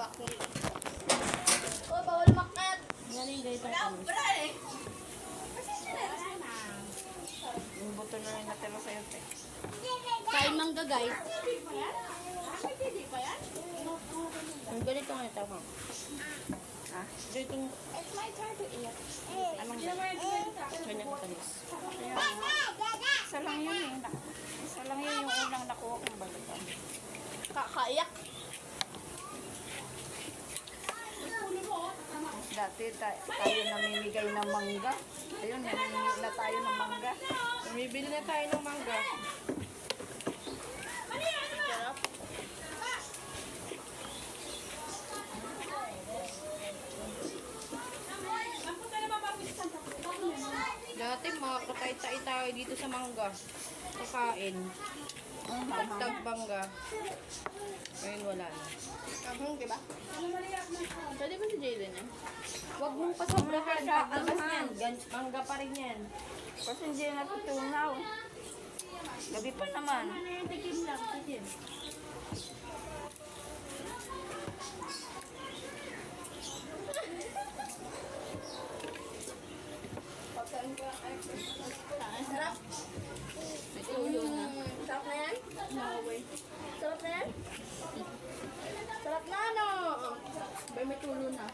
bakit? Oh, bawal makat. Galing guys. Yung buto na rin natira sa'yo, te. Kain mangga guys. Ang ganito nga ito mo. Ha? It's my turn to eat. Anong Ganyan ko talis. Isa lang yun eh. Isa lang yun yung unang nakuha kong balikan. Kakaiyak. Dati tayo namimigay ng mangga. Ayun, namimigay na tayo ng mangga. Bumibili na tayo ng mangga. Sarap. Dati makakatay-tay tayo dito sa mangga. Kakain. Tagtag mangga. Ngayon wala na. Diba? Pwede ba si Jaylen yan? Huwag mong pasobrahan. Paglabas yan. Mangga pa rin yan. Kasi hindi na natutunaw. Gabi pa naman. Tikim lang. Tikim. Sarap. May tuyo na. Sarap na yan? No way. Sarap na yan? Sarap na, no? May tulo na.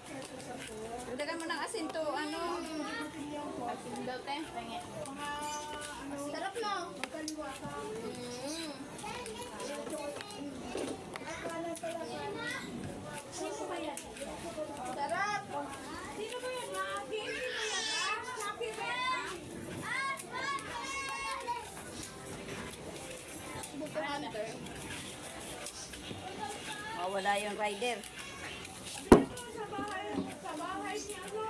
Dagdagan mo ng asin to, ano? Asin daw, te. Sarap, no? Sarap. Sino ba yan, Maki? Sino ba yan? Maki ba yan? Buto hunter. Mawala yung rider. Sa bahay niya, no?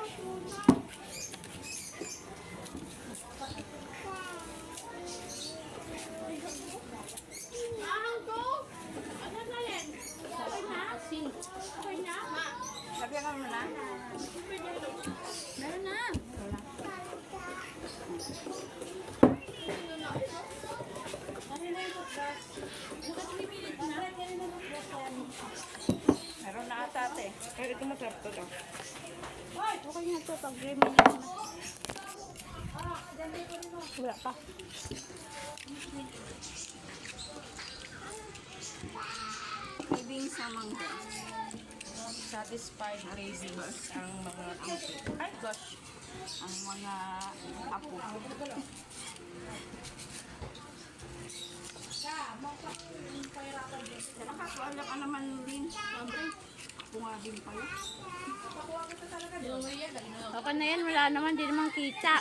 Ahang ko? Ano na yan? Okay na? Asin. Okay na? Ma. Lagyan ka mo na. Meron na. Meron na ata, te. Pero ito masarap to daw. Okay na ito. Pag-green mo na. Wala pa. Ibing sa mangga. Satisfied cravings ang mga apo. Ay, gosh. Ang mga apo. Nakakawala ka naman din. Bunga din pala. Yung Maria, galing na. Okay na yan, wala naman, di naman kita.